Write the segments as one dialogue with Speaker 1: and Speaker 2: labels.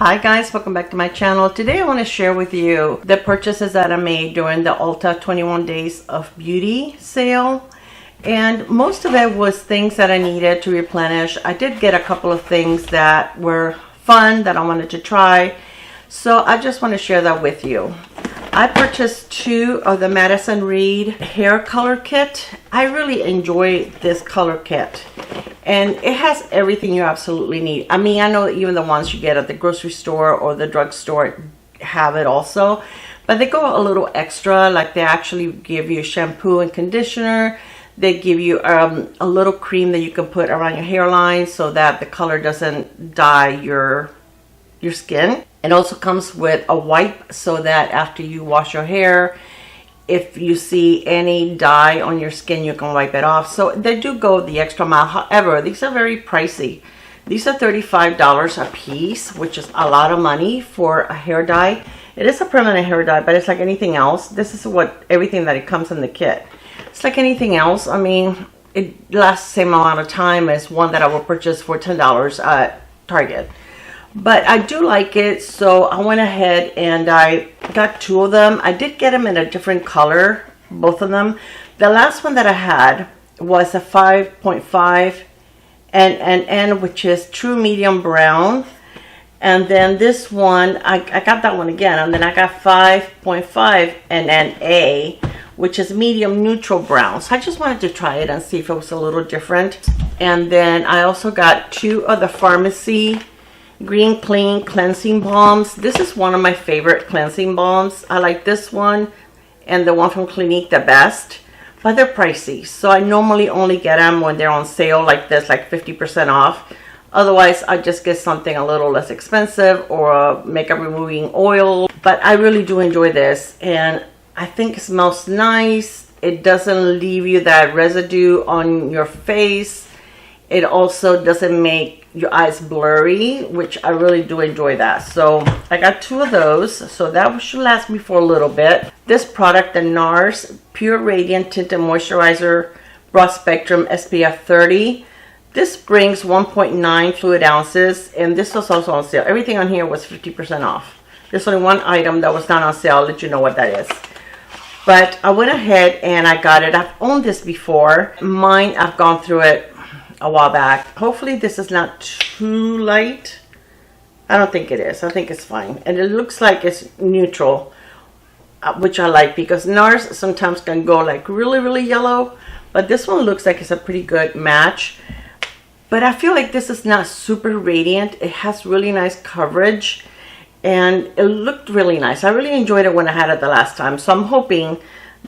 Speaker 1: Hi guys, welcome back to my channel. Today I want to share with you the purchases that I made during the Ulta 21 Days of Beauty sale. And most of it was things that I needed to replenish. I did get a couple of things that were fun that I wanted to try. So I just want to share that with you. I purchased two of the Madison Reed hair color kit. I really enjoy this color kit. And it has everything you absolutely need. I mean, I know that even the ones you get at the grocery store or the drugstore have it also. But they go a little extra, like they actually give you shampoo and conditioner. They give you a little cream that you can put around your hairline so that the color doesn't dye your skin. It also comes with a wipe so that after you wash your hair, if you see any dye on your skin, you can wipe it off. So they do go the extra mile. However, these are very pricey. These are $35 a piece, which is a lot of money for a hair dye. It is a permanent hair dye, but it's like anything else. This is everything that it comes in the kit. It's like anything else. I mean, it lasts the same amount of time as one that I will purchase for $10 at Target. But I do like it, so I went ahead and I got two of them. I did get them in a different color, both of them. The last one that I had was a 5.5 and which is true medium brown. And then this one, I got that one again. And then I got 5.5 and A, which is medium neutral brown. So I just wanted to try it and see if it was a little different. And then I also got two of the Pharmacy Green Clean Cleansing Balms. This is one of my favorite cleansing balms. I like this one and the one from Clinique the best, but they're pricey. So I normally only get them when they're on sale like this, like 50% off. Otherwise, I just get something a little less expensive or a makeup removing oil. But I really do enjoy this, and I think it smells nice. It doesn't leave you that residue on your face. It also doesn't make your eyes blurry, which I really do enjoy that. So I got two of those, so that should last me for a little bit. This product, the Nars Pure Radiant Tinted Moisturizer Broad Spectrum SPF 30. This brings 1.9 fluid ounces, and this was also on sale. Everything on here was 50% off. There's only one item that was not on sale. I'll let you know what that is. But I went ahead and I got it. I've owned this before. Mine, I've gone through it a while back. Hopefully this is not too light. I don't think it is. I think it's fine. And it looks like it's neutral, which I like, because Nars sometimes can go like really yellow, but this one looks like it's a pretty good match. But I feel like this is not super radiant. It has really nice coverage and it looked really nice. I really enjoyed it when I had it the last time, so I'm hoping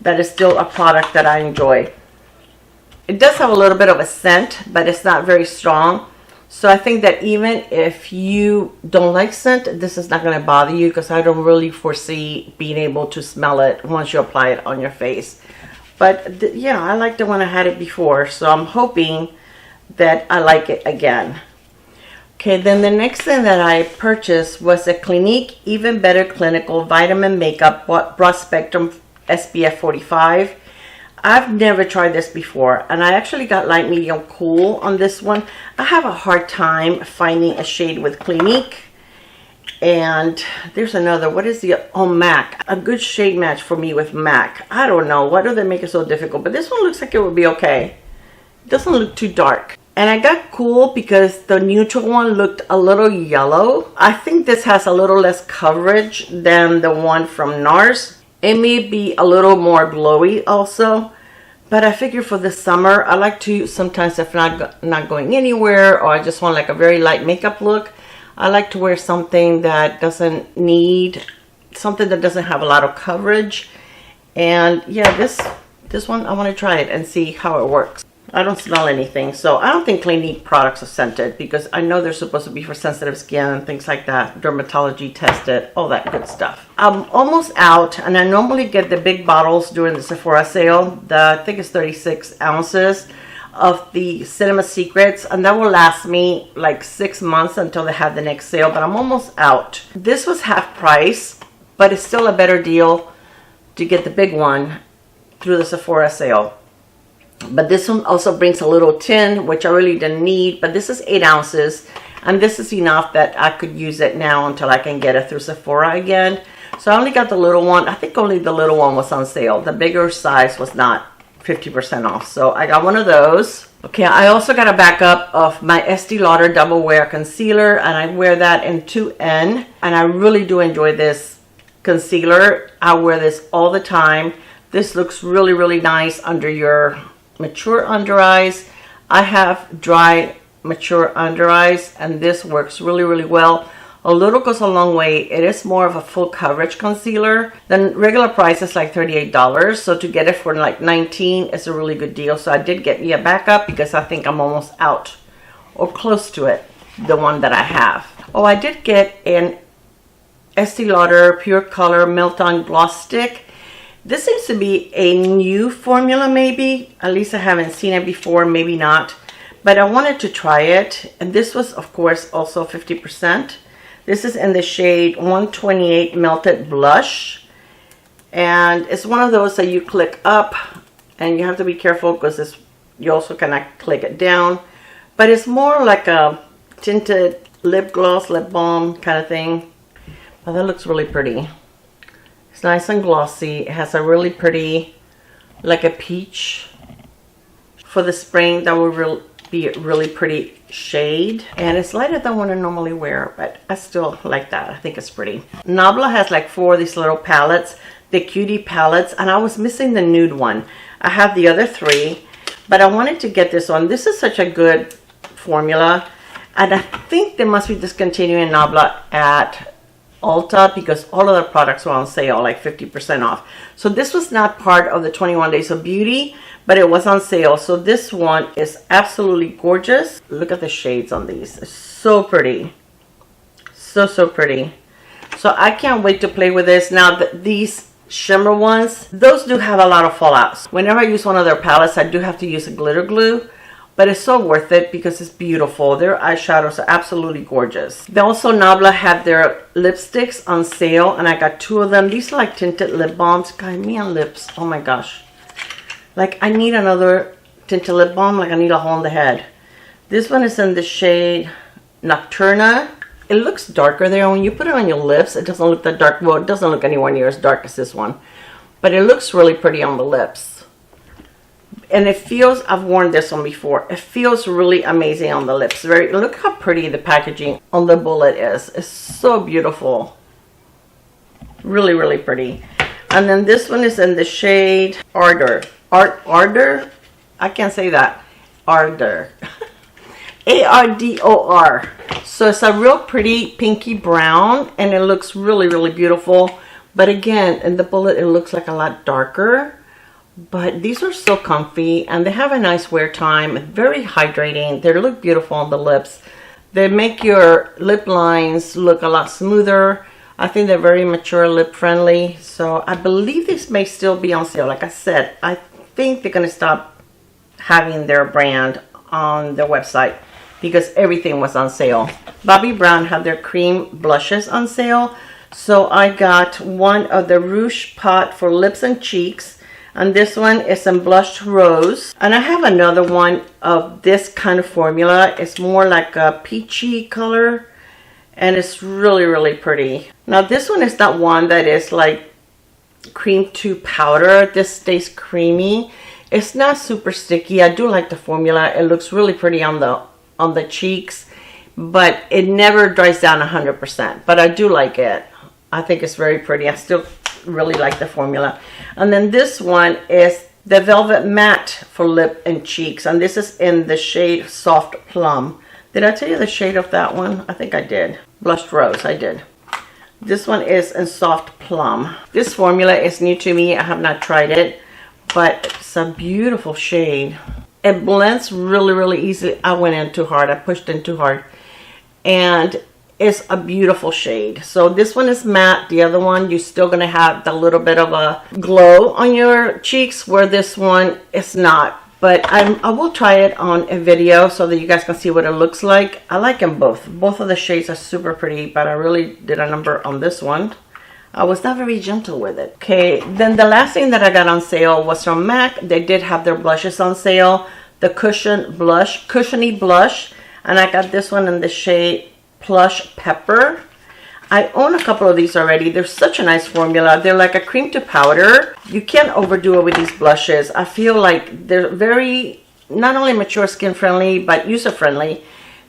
Speaker 1: that it's still a product that I enjoy. It does have a little bit of a scent, but it's not very strong. So I think that even if you don't like scent, this is not going to bother you, because I don't really foresee being able to smell it once you apply it on your face. But yeah, I liked it when I had it before, so I'm hoping that I like it again. Okay, then the next thing that I purchased was a Clinique Even Better Clinical Vitamin Makeup Broad Spectrum SPF 45. I've never tried this before, and I actually got light, medium, cool on this one. I have a hard time finding a shade with Clinique. And there's another, what is the, oh, MAC. A good shade match for me with MAC. I don't know, why do they make it so difficult? But this one looks like it would be okay. It doesn't look too dark. And I got cool because the neutral one looked a little yellow. I think this has a little less coverage than the one from Nars. It may be a little more glowy also, but I figure for the summer, I like to sometimes, if not going anywhere, or I just want like a very light makeup look, I like to wear something that doesn't need, something that doesn't have a lot of coverage. And yeah, this one, I want to try it and see how it works. I don't smell anything, so I don't think Clinique products are scented, because I know they're supposed to be for sensitive skin and things like that, dermatology tested, all that good stuff. I'm almost out, and I normally get the big bottles during the Sephora sale. I think it's 36 ounces of the Cinema Secrets, and that will last me like 6 months until they have the next sale, but I'm almost out. This was half price, but it's still a better deal to get the big one through the Sephora sale. But this one also brings a little tin, which I really didn't need, but this is 8 ounces. And this is enough that I could use it now until I can get it through Sephora again. So I only got the little one. I think only the little one was on sale. The bigger size was not 50% off. So I got one of those. Okay, I also got a backup of my Estee Lauder Double Wear Concealer, and I wear that in 2N. And I really do enjoy this concealer. I wear this all the time. This looks really, really nice under your mature under eyes. I have dry, mature under eyes, and this works really, really well. A little goes a long way. It is more of a full coverage concealer. The regular price is like $38. So to get it for like $19 is a really good deal. So I did get me a backup because I think I'm almost out or close to it, the one that I have. Oh, I did get an Estee Lauder Pure Color Melt On Glosstick. This seems to be a new formula maybe. At least I haven't seen it before, maybe not. But I wanted to try it. And this was, of course, also 50%. This is in the shade 128 Melted Blush. And it's one of those that you click up. And you have to be careful because you also cannot click it down. But it's more like a tinted lip gloss, lip balm kind of thing. But that looks really pretty. It's nice and glossy. It has a really pretty, like a peach. For the spring, that will be a really pretty shade. And it's lighter than what I normally wear, but I still like that. I think it's pretty. Nabla has like 4 of these little palettes, the cutie palettes, and I was missing the nude one. I have the other 3, but I wanted to get this one. This is such a good formula, and I think they must be discontinuing Nabla at Ulta because all of their products were on sale, like 50% off. So this was not part of the 21 Days of Beauty, but it was on sale. So this one is absolutely gorgeous. Look at the shades on these. It's so pretty. So, so pretty. So I can't wait to play with this. Now, these shimmer ones, those do have a lot of fallouts. Whenever I use one of their palettes, I do have to use a glitter glue. But it's so worth it because it's beautiful. Their eyeshadows are absolutely gorgeous. They also, Nabla had their lipsticks on sale, and I got 2 of them. These are like tinted lip balms. God, me and lips. Oh my gosh. Like, I need another tinted lip balm. Like, I need a hole in the head. This one is in the shade Nocturne. It looks darker there. When you put it on your lips, it doesn't look that dark. Well, it doesn't look anywhere near as dark as this one. But it looks really pretty on the lips. And it feels, I've worn this one before. It feels really amazing on the lips. Look how pretty the packaging on the bullet is. It's so beautiful. Really, really pretty. And then this one is in the shade Ardor. Ardor? I can't say that. Ardor. A-R-D-O-R. So it's a real pretty pinky brown, and it looks really, really beautiful. But again, in the bullet, it looks like a lot darker. But these are so comfy, and they have a nice wear time. Very hydrating. They look beautiful on the lips. They make your lip lines look a lot smoother. I think they're very mature, lip friendly. So I believe this may still be on sale. Like I said, I think they're going to stop having their brand on their website because everything was on sale. Bobbi Brown had their cream blushes on sale. So I got one of the Rouge Pot for lips and cheeks. And this one is in Blushed Rose. And I have another one of this kind of formula. It's more like a peachy color. And it's really, really pretty. Now this one is not one that is like cream to powder. This stays creamy. It's not super sticky. I do like the formula. It looks really pretty on the cheeks. But it never dries down 100%. But I do like it. I think it's very pretty. I still really like the formula. And then this one is the Velvet Matte for lip and cheeks. And this is in the shade Soft Plum. Did I tell you the shade of that one? I think I did. Blushed Rose, I did. This one is in Soft Plum. This formula is new to me. I have not tried it, but it's a beautiful shade. It blends really, really easily. I went in too hard. I pushed in too hard. And it's a beautiful shade. So this one is matte. The other one, you're still going to have the little bit of a glow on your cheeks, where this one is not. But I will try it on a video so that you guys can see what it looks like. I like them both. Both of the shades are super pretty, but I really did a number on this one. I was not very gentle with it. Okay, then the last thing that I got on sale was from MAC. They did have their blushes on sale. The Cushiony Blush. And I got this one in the shade Plush Pepper. I own a couple of these already. They're such a nice formula. They're like a cream to powder. You can't overdo it with these blushes. I feel like they're very, not only mature skin friendly, but user friendly.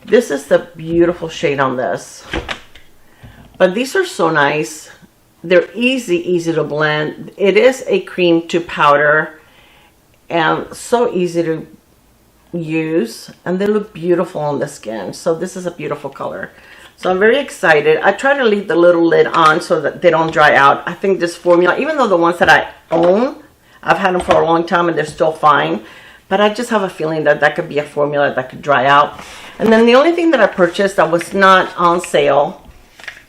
Speaker 1: This is the beautiful shade on this. But these are so nice. They're easy to blend. It is a cream to powder and so easy to use, and they look beautiful on the skin. So this is a beautiful color. So I'm very excited. I try to leave the little lid on so that they don't dry out. I think this formula, even though the ones that I own, I've had them for a long time and they're still fine, but I just have a feeling that that could be a formula that could dry out. And then the only thing that I purchased that was not on sale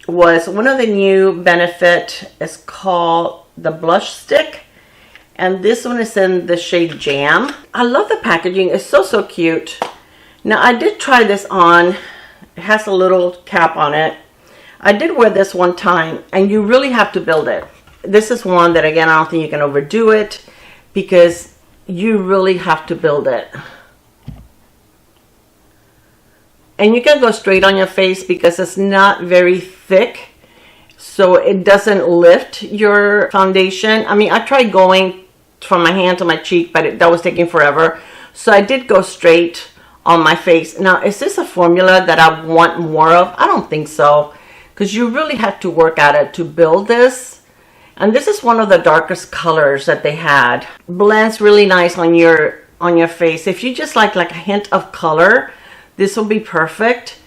Speaker 1: was one of the new Benefit. It's called the Blush Stick, and this one is in the shade Jam. I love the packaging. It's so cute. Now I did try this on. It has a little cap on it. I did wear this one time, and you really have to build it. This is one that, again, I don't think you can overdo it because you really have to build it. And you can go straight on your face because it's not very thick, so it doesn't lift your foundation. I mean, I tried going from my hand to my cheek, but that was taking forever. So I did go straight on my face. Now, is this a formula that I want more of? I don't think so, because you really have to work at it to build this. And this is one of the darkest colors that they had. Blends really nice on your face. If you just like a hint of color, this will be perfect.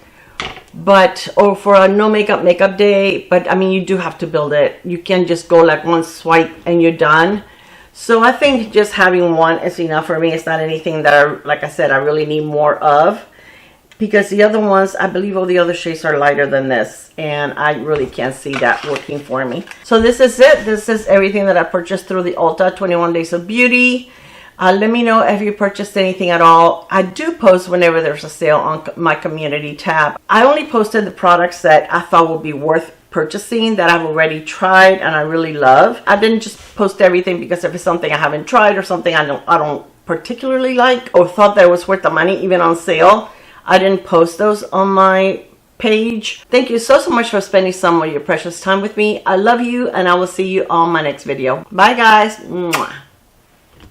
Speaker 1: But, or for a no makeup day, but I mean, you do have to build it. You can't just go like one swipe and you're done. So I think just having one is enough for me. It's not anything that, like I said, I really need more of. Because the other ones, I believe all the other shades are lighter than this. And I really can't see that working for me. So this is it. This is everything that I purchased through the Ulta 21 Days of Beauty. Let me know if you purchased anything at all. I do post whenever there's a sale on my community tab. I only posted the products that I thought would be worth purchasing, that I've already tried and I really love. I didn't just post everything because if it's something I haven't tried or something I don't particularly like or thought that it was worth the money, even on sale, I didn't post those on my page. Thank you so much for spending some of your precious time with me. I love you, and I will see you on my next video. Bye guys. Mwah.